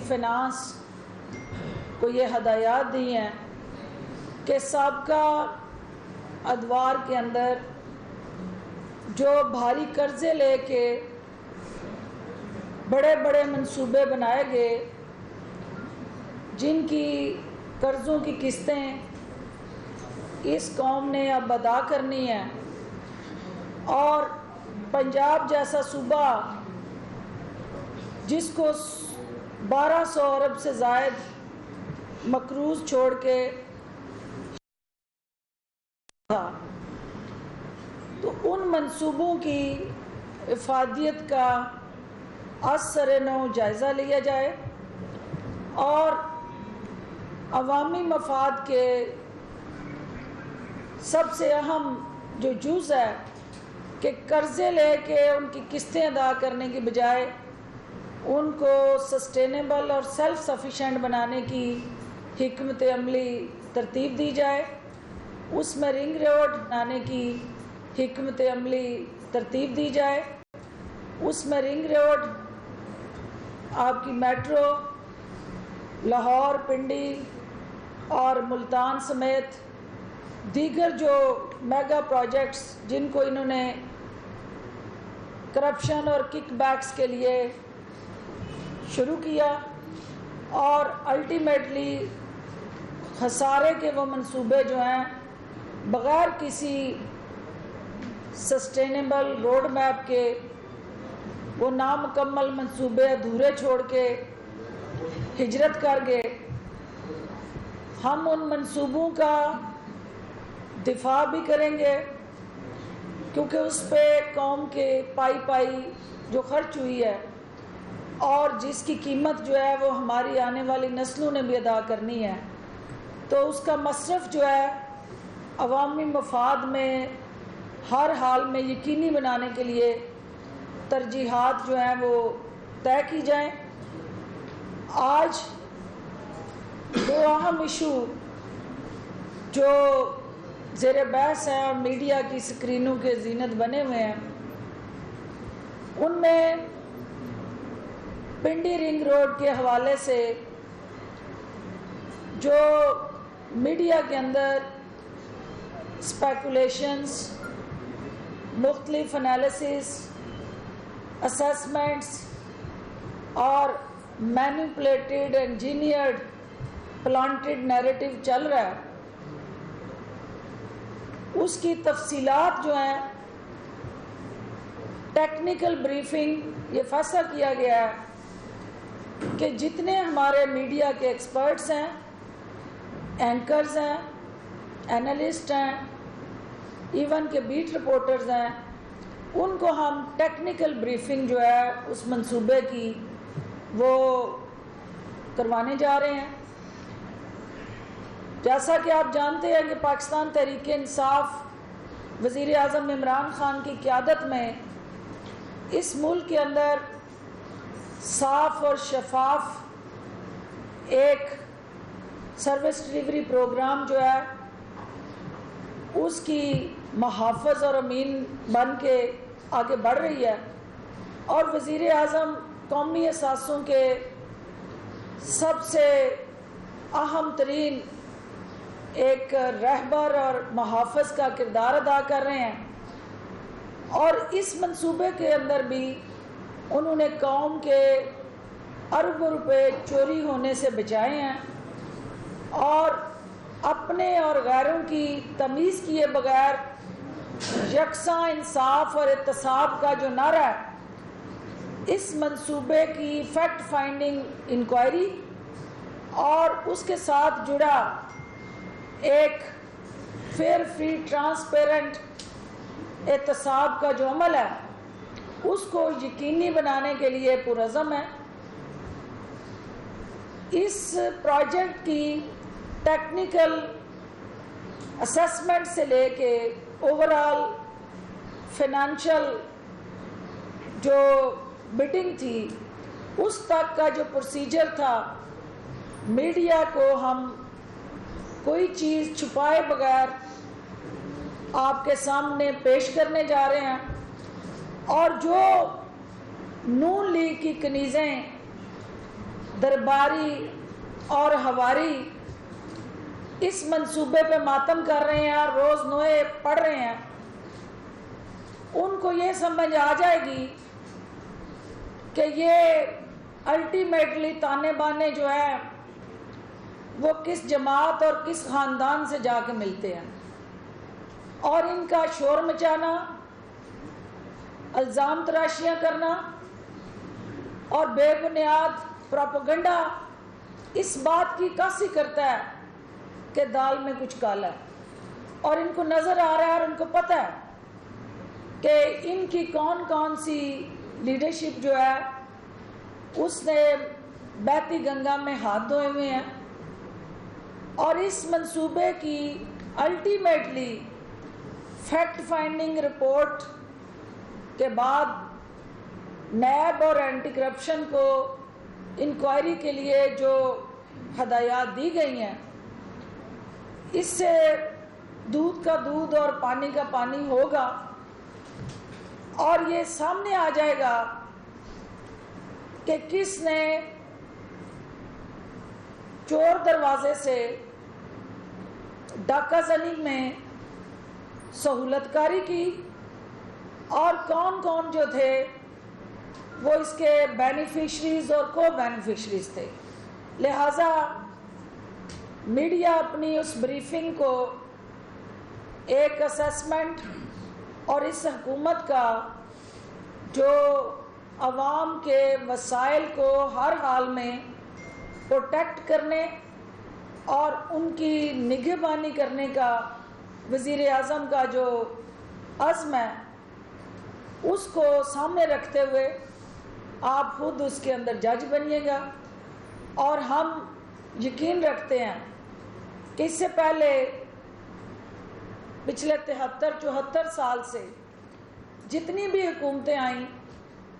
Finance کو یہ ہدایات دی ہیں کہ سابقہ ادوار کے اندر جو بھاری قرضے لے کے بڑے بڑے منصوبے بنائے گئے، جن کی قرضوں کی قسطیں اس قوم نے اب ادا کرنی ہیں، اور پنجاب جیسا صوبہ جس کو 1200 ارب سے زائد مقروض چھوڑ کے تھا، تو ان منصوبوں کی افادیت کا از سر نو جائزہ لیا جائے اور عوامی مفاد کے سب سے اہم جو جز ہے کہ قرضے لے کے ان کی قسطیں ادا کرنے کی بجائے ان کو سسٹینیبل اور سیلف سفیشینٹ بنانے کی حکمت عملی ترتیب دی جائے، اس میں رنگ روڈ بنانے کی حکمت عملی ترتیب دی جائے، اس میں رنگ روڈ آپ کی میٹرو لاہور، پنڈی اور ملتان سمیت دیگر جو میگا پروجیکٹس جن کو انہوں نے کرپشن اور کک بیکس کے لیے شروع کیا اور الٹیمیٹلی خسارے کے وہ منصوبے جو ہیں بغیر کسی سسٹینیبل روڈ میپ کے وہ نامکمل منصوبے ادھورے چھوڑ کے ہجرت کر گئے، ہم ان منصوبوں کا دفاع بھی کریں گے کیونکہ اس پہ قوم کے پائی جو خرچ ہوئی ہے اور جس کی قیمت جو ہے وہ ہماری آنے والی نسلوں نے بھی ادا کرنی ہے، تو اس کا مصرف جو ہے عوامی مفاد میں ہر حال میں یقینی بنانے کے لیے ترجیحات جو ہیں وہ طے کی جائیں۔ آج دو اہم ایشو جو زیر بحث ہیں اور میڈیا کی سکرینوں کے زینت بنے ہوئے ہیں، ان میں پنڈی رنگ روڈ کے حوالے سے جو میڈیا کے اندر اسپیکولیشنز، مختلف انالیسز، اسیسمنٹس اور مینیپولیٹڈ انجینئرڈ پلانٹڈ نیریٹو چل رہا ہے، اس کی تفصیلات جو ہیں ٹیکنیکل بریفنگ یہ فیصلہ کیا گیا ہے کہ جتنے ہمارے میڈیا کے ایکسپرٹس ہیں، اینکرز ہیں، اینالسٹ ہیں، ایون کہ بیٹ رپورٹرز ہیں، ان کو ہم ٹیکنیکل بریفنگ جو ہے اس منصوبے کی وہ کروانے جا رہے ہیں۔ جیسا کہ آپ جانتے ہیں کہ پاکستان تحریک انصاف وزیر اعظم عمران خان کی قیادت میں اس ملک کے اندر صاف اور شفاف ایک سروس ڈلیوری پروگرام جو ہے اس کی محافظ اور امین بن کے آگے بڑھ رہی ہے، اور وزیر اعظم قومی اثاثوں کے سب سے اہم ترین ایک رہبر اور محافظ کا کردار ادا کر رہے ہیں، اور اس منصوبے کے اندر بھی انہوں نے قوم کے اربوں روپے چوری ہونے سے بچائے ہیں، اور اپنے اور غیروں کی تمیز کیے بغیر یکساں انصاف اور احتساب کا جو نعرہ ہے، اس منصوبے کی فیکٹ فائنڈنگ انکوائری اور اس کے ساتھ جڑا ایک فیئر، فری، ٹرانسپیرنٹ احتساب کا جو عمل ہے اس کو یقینی بنانے کے لیے پرعزم ہے۔ اس پروجیکٹ کی ٹیکنیکل اسیسمنٹ سے لے کے اوورال فائنینشیل جو بڈنگ تھی اس تک کا جو پروسیجر تھا، میڈیا کو ہم کوئی چیز چھپائے بغیر آپ کے سامنے پیش کرنے جا رہے ہیں، اور جو نون لیگ کی کنیزیں درباری اور ہواری اس منصوبے پہ ماتم کر رہے ہیں اور روز نوئے پڑھ رہے ہیں، ان کو یہ سمجھ آ جائے گی کہ یہ الٹیمیٹلی تانے بانے جو ہے وہ کس جماعت اور کس خاندان سے جا کے ملتے ہیں، اور ان کا شور مچانا، الزام تراشیاں کرنا اور بے بنیاد پروپیگنڈا اس بات کی عکاسی کرتا ہے کہ دال میں کچھ کالا ہے، اور ان کو نظر آ رہا ہے اور ان کو پتہ ہے کہ ان کی کون کون سی لیڈرشپ جو ہے اس نے بیتی گنگا میں ہاتھ دھوئے ہوئے ہیں، اور اس منصوبے کی الٹیمیٹلی فیکٹ فائنڈنگ رپورٹ کے بعد نیب اور اینٹی کرپشن کو انکوائری کے لیے جو ہدایات دی گئی ہیں، اس سے دودھ کا دودھ اور پانی کا پانی ہوگا، اور یہ سامنے آ جائے گا کہ کس نے چور دروازے سے ڈاکہ زنی میں سہولت کاری کی، اور کون کون جو تھے وہ اس کے بینیفیشریز اور کو بینیفیشریز تھے۔ لہٰذا میڈیا اپنی اس بریفنگ کو ایک اسیسمنٹ اور اس حکومت کا جو عوام کے وسائل کو ہر حال میں پروٹیکٹ کرنے اور ان کی نگہبانی کرنے کا وزیر اعظم کا جو عزم ہے، اس کو سامنے رکھتے ہوئے آپ خود اس کے اندر جج بنیے گا، اور ہم یقین رکھتے ہیں کہ اس سے پہلے پچھلے 73-74 سال سے جتنی بھی حکومتیں آئیں،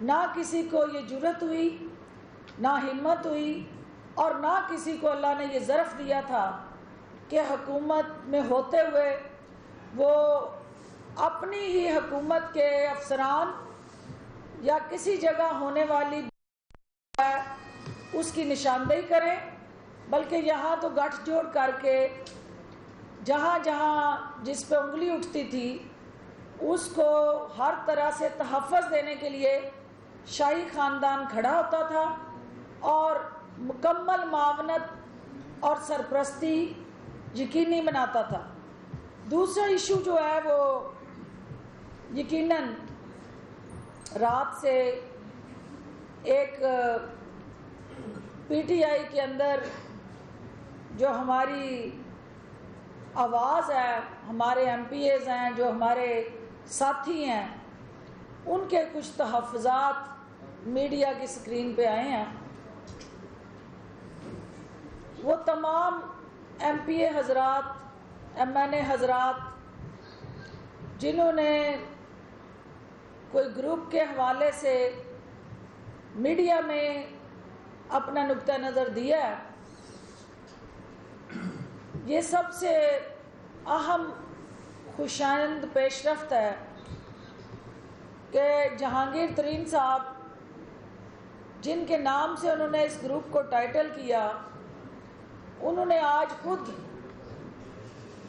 نہ کسی کو یہ جرأت ہوئی، نہ ہمت ہوئی، اور نہ کسی کو اللہ نے یہ ظرف دیا تھا کہ حکومت میں ہوتے ہوئے وہ اپنی ہی حکومت کے افسران یا کسی جگہ ہونے والی اس کی نشاندہی کریں، بلکہ یہاں تو گٹھ جوڑ کر کے جہاں جہاں جس پہ انگلی اٹھتی تھی اس کو ہر طرح سے تحفظ دینے کے لیے شاہی خاندان کھڑا ہوتا تھا، اور مکمل معاونت اور سرپرستی یقینی بناتا تھا۔ دوسرا ایشو جو ہے وہ یقیناً رات سے ایک پی ٹی آئی کے اندر جو ہماری آواز ہے، ہمارے ایم پی ایز ہیں، جو ہمارے ساتھی ہیں، ان کے کچھ تحفظات میڈیا کی سکرین پہ آئے ہیں۔ وہ تمام ایم پی اے حضرات، ایم این اے حضرات جنہوں نے کوئی گروپ کے حوالے سے میڈیا میں اپنا نقطہ نظر دیا ہے، یہ سب سے اہم خوشائند پیش رفت ہے کہ جہانگیر ترین صاحب، جن کے نام سے انہوں نے اس گروپ کو ٹائٹل کیا، انہوں نے آج خود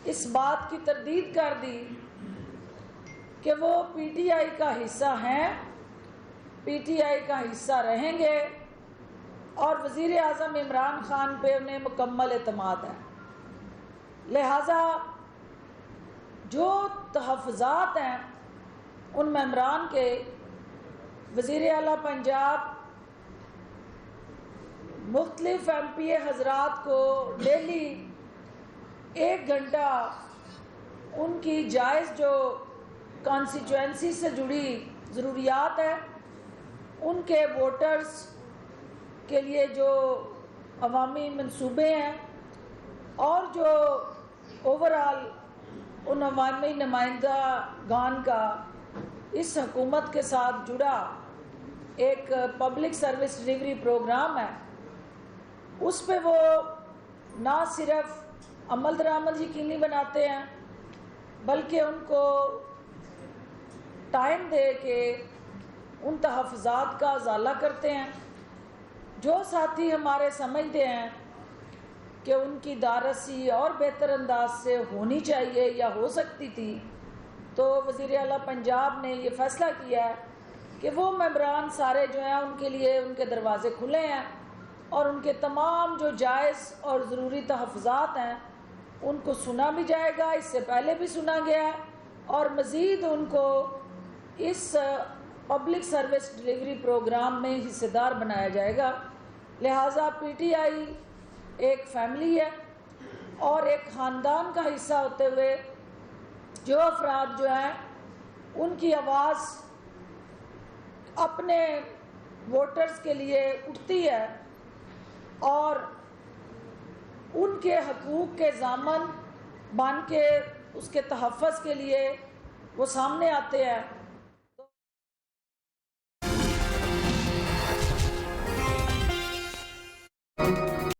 اس بات کی تردید کر دی کہ وہ پی ٹی آئی کا حصہ ہیں، پی ٹی آئی کا حصہ رہیں گے، اور وزیر اعظم عمران خان پہ انہیں مکمل اعتماد ہے۔ لہٰذا جو تحفظات ہیں ان ممبران کے، وزیر اعلیٰ پنجاب مختلف ایم پی اے حضرات کو ڈیلی 1 گھنٹہ ان کی جائز جو کانسٹیچوئنسی سے جڑی ضروریات ہیں، ان کے ووٹرز کے لیے جو عوامی منصوبے ہیں، اور جو اوورآل ان عوامی نمائندہ گان کا اس حکومت کے ساتھ جڑا ایک پبلک سروس ڈلیوری پروگرام ہے، اس پہ وہ نہ صرف عمل درآمد یقینی بناتے ہیں، بلکہ ان کو ٹائم دے کے ان تحفظات کا ازالہ کرتے ہیں جو ساتھی ہمارے سمجھتے ہیں کہ ان کی دارسی اور بہتر انداز سے ہونی چاہیے یا ہو سکتی تھی، تو وزیر اعلیٰ پنجاب نے یہ فیصلہ کیا ہے کہ وہ ممبران سارے جو ہیں ان کے لیے ان کے دروازے کھلے ہیں اور ان کے تمام جو جائز اور ضروری تحفظات ہیں ان کو سنا بھی جائے گا، اس سے پہلے بھی سنا گیا ہے، اور مزید ان کو اس پبلک سروس ڈیلیوری پروگرام میں حصہ دار بنایا جائے گا۔ لہٰذا پی ٹی آئی ایک فیملی ہے اور ایک خاندان کا حصہ ہوتے ہوئے جو افراد جو ہیں ان کی آواز اپنے ووٹرز کے لیے اٹھتی ہے اور ان کے حقوق کے ضامن بن کے اس کے تحفظ کے لیے وہ سامنے آتے ہیں،